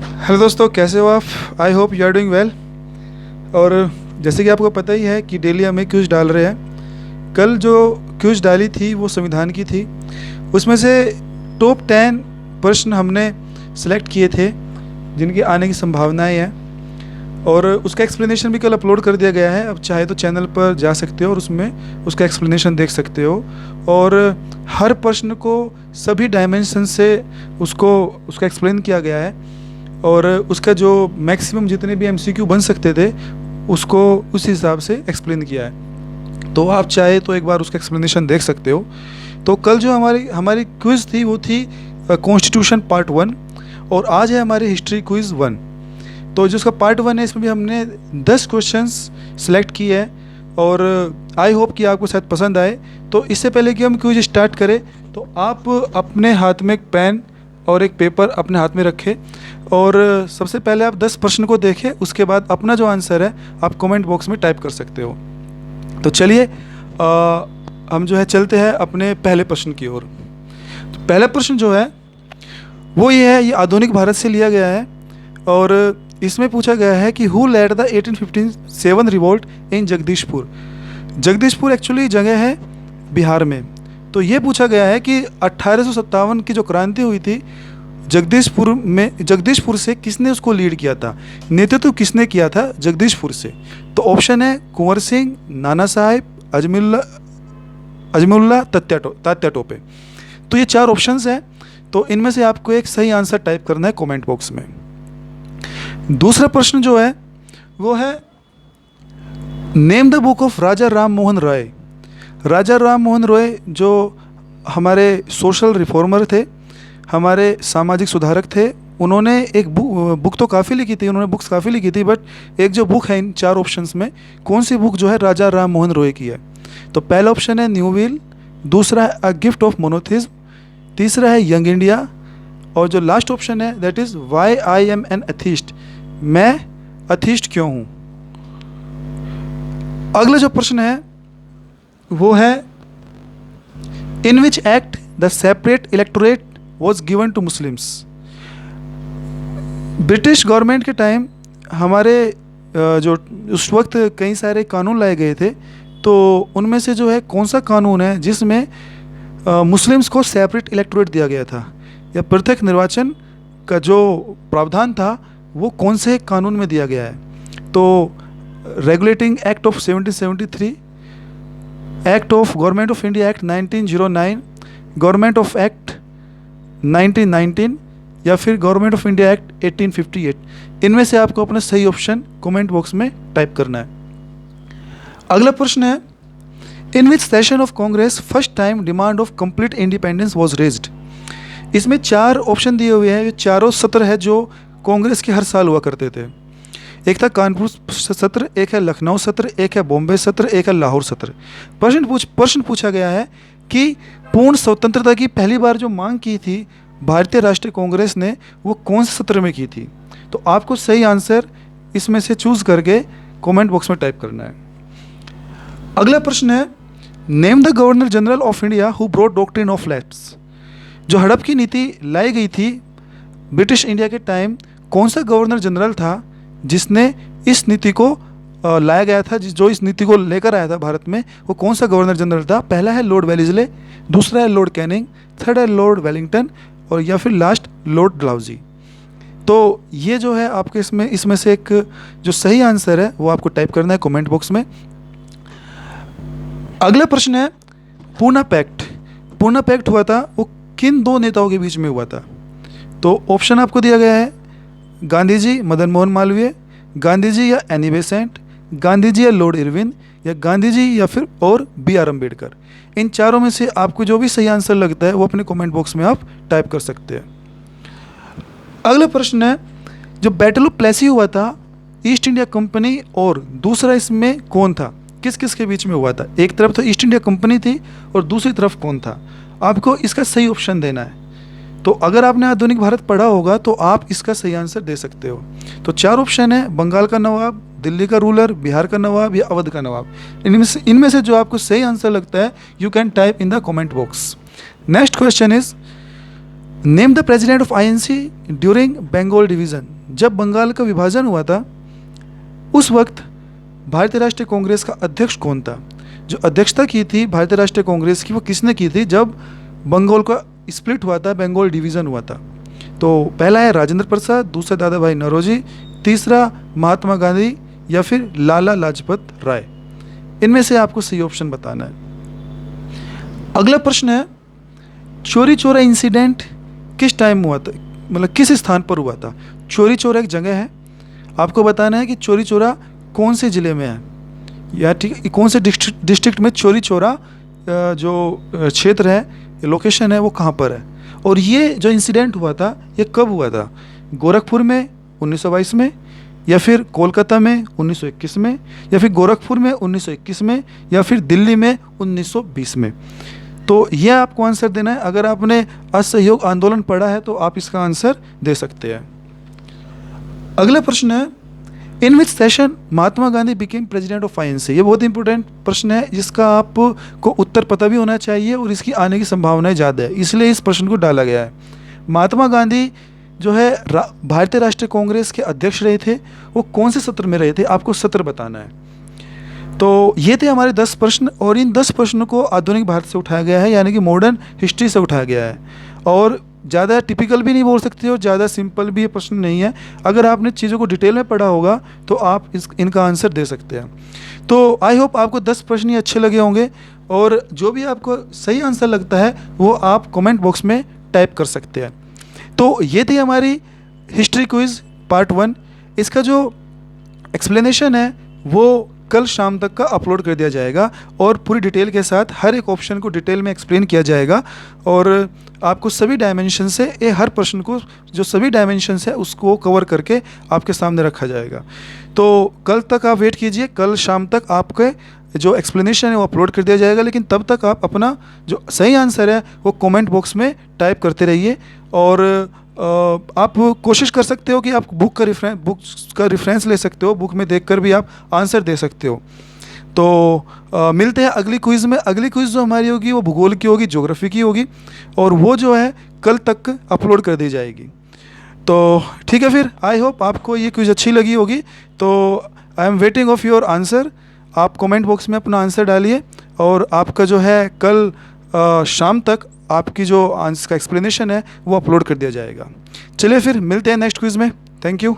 Hello दोस्तों, कैसे हो आप? I hope you are doing well. और जैसे कि आपको पता ही है कि डेली हमें क्विज डाल रहे हैं। कल जो क्विज डाली थी वो संविधान की थी। उसमें से टॉप 10 प्रश्न हमने सेलेक्ट किए थे जिनकी आने की संभावनाएं हैं, और उसका एक्सप्लेनेशन भी कल अपलोड कर दिया गया है। अब चाहे तो चैनल पर जा सकते हो और उसमें उसका एक्सप्लेनेशन देख सकते हो। और हर प्रश्न को सभी डायमेंशन से उसका एक्सप्लेन किया गया है, और उसका जो मैक्सिमम जितने भी एमसीक्यू बन सकते थे उसको उस हिसाब से एक्सप्लेन किया है। तो आप चाहे तो एक बार उसका एक्सप्लेनेशन देख सकते हो। तो कल जो हमारी हमारी क्विज़ थी वो थी कॉन्स्टिट्यूशन पार्ट 1, और आज है हमारी हिस्ट्री क्विज़ 1। तो जो उसका पार्ट 1 है इसमें भी हमने 10 क्वेश्चंस सेलेक्ट किए हैं, और आई होप कि आपको शायद पसंद आए। तो इससे पहले कि हम क्विज स्टार्ट करें तो आप अपने हाथ में एक पेन और एक पेपर अपने हाथ में रखें, और सबसे पहले आप 10 प्रश्न को देखें। उसके बाद अपना जो आंसर है आप कमेंट बॉक्स में टाइप कर सकते हो। तो चलिए हम जो है चलते हैं अपने पहले प्रश्न की ओर। तो पहला प्रश्न जो है वो ये है, ये आधुनिक भारत से लिया गया है, और इसमें पूछा गया है कि who led the 1857 revolt in Jagdishpur. Jagdishpur actually जगह है बिहार में। तो ये पूछा गया है कि 1857 की जो क्रांति हुई थी जगदीशपुर से किसने उसको लीड किया था, नेतृत्व किसने किया था जगदीशपुर से। तो ऑप्शन है कुंवर सिंह, नाना साहेब, अजमुल्ला, तात्या टोपे। तो ये 4 ऑप्शंस हैं। तो इनमें से आपको एक सही आंसर टाइप करना है कमेंट बॉक्स में। दूसरा प्रश्न जो है वो है, नेम द बुक ऑफ राजा राम मोहन रॉय। राजा राम मोहन रॉय जो हमारे सोशल रिफॉर्मर थे, हमारे सामाजिक सुधारक थे। उन्होंने एक बुक तो काफ़ी लिखी थी, उन्होंने बुक्स काफ़ी लिखी थी, बट एक जो बुक है इन 4 ऑप्शंस में, कौन सी बुक जो है राजा राम मोहन रॉय की है। तो पहला ऑप्शन है न्यू व्हील, दूसरा है अ गिफ्ट ऑफ मोनोथिज्म, तीसरा है यंग इंडिया, और जो लास्ट ऑप्शन है that is why I am an atheist, मैं अथिस्ट क्यों हूँ। अगला जो प्रश्न है वो है, in which act the separate electorate was given to Muslims. British government के टाइम हमारे जो उस वक्त कई सारे कानून लाए गए थे, तो उनमें से जो है कौन सा कानून है जिसमें मुस्लिम्स को सेपरेट इलेक्टोरेट दिया गया था, या पृथक निर्वाचन का जो प्रावधान था वो कौन से कानून में दिया गया है। तो regulating act of 1773, act of government of India act 1909, government of act 1919, या फिर गवर्नमेंट ऑफ इंडिया एक्ट 1858। इनमें से आपको अपना सही ऑप्शन कमेंट बॉक्स में टाइप करना है। अगला प्रश्न है, in which session of Congress first time demand of complete independence was raised. इसमें 4 ऑप्शन दिए हुए हैं। ये चारों सत्र है जो कांग्रेस के हर साल हुआ करते थे। एक था कानपुर सत्र, एक है लखनऊ सत्र, एक है बॉम्बे सत्र, एक है लाहौर सत्र। प्रश्न पूछा गया है कि पूर्ण स्वतंत्रता की पहली बार जो मांग की थी भारतीय राष्ट्रीय कांग्रेस ने, वो कौन से सत्र में की थी। तो आपको सही आंसर इसमें से चूज करके कमेंट बॉक्स में टाइप करना है। अगला प्रश्न है, name the governor general of India who brought doctrine of lapse. जो हड़प की नीति लाई गई थी ब्रिटिश इंडिया के टाइम, कौन सा गवर्नर जनरल था जिसने इस नीति को लाया गया था, जो इस नीति को लेकर आया था भारत में, वो कौन सा गवर्नर जनरल था। पहला है लॉर्ड वेलिस्ले, दूसरा है लॉर्ड कैनिंग, थर्ड है लॉर्ड वेलिंगटन, और या फिर लास्ट लॉर्ड डलहौजी। तो ये जो है आपके इसमें से एक जो सही आंसर है वो आपको टाइप करना है कमेंट बॉक्स में। अगला प्रश्न है, पूना पैक्ट। पूना पैक्ट हुआ था वो किन 2 नेताओं के बीच में हुआ था। तो ऑप्शन आपको दिया गया है, गांधी जी मदन मोहन मालवीय, गांधी जी या एनी बेसेंट, गांधी जी या लॉर्ड इरविन, या गांधी जी या फिर और बी आर अम्बेडकर। इन चारों में से आपको जो भी सही आंसर लगता है वो अपने कमेंट बॉक्स में आप टाइप कर सकते हैं। अगला प्रश्न है, जो बैटल ऑफ प्लेसी हुआ था ईस्ट इंडिया कंपनी और दूसरा इसमें कौन था, किस किस के बीच में हुआ था। एक तरफ तो ईस्ट इंडिया कंपनी थी और दूसरी तरफ कौन था। आपको इसका सही ऑप्शन देना है। तो अगर आपने आधुनिक भारत पढ़ा होगा तो आप इसका सही आंसर दे सकते हो। तो 4 ऑप्शन है, बंगाल का नवाब, दिल्ली का रूलर, बिहार का नवाब या अवध का नवाब। इनमें से जो आपको सही आंसर लगता है you can type in the comment box. Next question is, name the president of INC during Bengal division. जब बंगाल का विभाजन हुआ था उस वक्त भारतीय राष्ट्रीय कांग्रेस का अध्यक्ष कौन था? जो अध्यक्षता की थी भारतीय राष्ट्रीय कांग्रेस की वो किसने की थी जब बंगाल का स्प्लिट हुआ था, बंगाल डिवीज़न हुआ था? तो पहला है राजेंद्र प्रसाद, दूसरा दादा भाई नौरोजी, तीसरा महात्मा गांधी या फिर लाला लाजपत राय। इनमें से आपको सही ऑप्शन बताना है। अगला प्रश्न है, चौरी चौरा इंसिडेंट किस टाइम हुआ था, मतलब किस स्थान पर हुआ था? चौरी चौरा एक जगह है, आपको बताना है कि चौरी चौरा कौन से ज़िले में है, या ठीक कौन से डिस्ट्रिक्ट में चौरी चौरा जो क्षेत्र है, लोकेशन है, वो कहाँ पर है। और ये जो इंसिडेंट हुआ था ये कब हुआ था? गोरखपुर में 1922 में, या फिर कोलकाता में 1921 में, या फिर गोरखपुर में 1921 में, या फिर दिल्ली में 1920 में। तो ये आपको आंसर देना है। अगर आपने असहयोग आंदोलन पढ़ा है तो आप इसका आंसर दे सकते हैं। अगला प्रश्न है, in which session Mahatma Gandhi became president of INC. ये बहुत इंपॉर्टेंट प्रश्न है जिसका आपको उत्तर पता भी होना चाहिए और इसकी आने की संभावनाएं ज़्यादा है, इसलिए इस प्रश्न को डाला गया है। महात्मा गांधी जो है भारतीय राष्ट्रीय कांग्रेस के अध्यक्ष रहे थे, वो कौन से सत्र में रहे थे, आपको सत्र बताना है। तो ये थे हमारे 10 प्रश्न, और इन 10 प्रश्नों को आधुनिक भारत से उठाया गया है, यानी कि मॉडर्न हिस्ट्री से उठाया गया है। और ज़्यादा टिपिकल भी नहीं बोल सकते हो, ज़्यादा सिंपल भी ये प्रश्न नहीं है। अगर आपने चीज़ों को डिटेल में पढ़ा होगा तो आप इनका आंसर दे सकते हैं। तो आई होप आपको 10 प्रश्न ही अच्छे लगे होंगे, और जो भी आपको सही आंसर लगता है वो आप कमेंट बॉक्स में टाइप कर सकते हैं। तो ये थी हमारी हिस्ट्री क्विज़ पार्ट 1। इसका जो एक्सप्लेनेशन है वो कल शाम तक का अपलोड कर दिया जाएगा, और पूरी डिटेल के साथ हर एक ऑप्शन को डिटेल में एक्सप्लेन किया जाएगा, और आपको सभी डायमेंशन से ये हर प्रश्न को जो सभी डायमेंशंस है उसको कवर करके आपके सामने रखा जाएगा। तो कल तक आप वेट कीजिए, कल शाम तक आपके जो एक्सप्लेनेशन है वो अपलोड कर दिया जाएगा, लेकिन तब तक आप अपना जो सही आंसर है वो कमेंट बॉक्स में टाइप करते रहिए। और आप कोशिश कर सकते हो कि आप बुक का रेफरेंस ले सकते हो, बुक में देखकर भी आप आंसर दे सकते हो। तो मिलते हैं अगली क्विज़ में। अगली क्विज़ जो हमारी होगी वो भूगोल की होगी, ज्योग्राफी की होगी, और वो जो है कल तक अपलोड कर दी जाएगी। तो ठीक है, फिर आई होप आपको ये क्विज़ अच्छी लगी होगी। तो I am waiting of your answer. आप कमेंट बॉक्स में अपना आंसर डालिए, और आपका जो है कल शाम तक आपकी जो आंसर का एक्सप्लेनेशन है वो अपलोड कर दिया जाएगा। चलिए फिर मिलते हैं नेक्स्ट क्विज़ में। Thank you.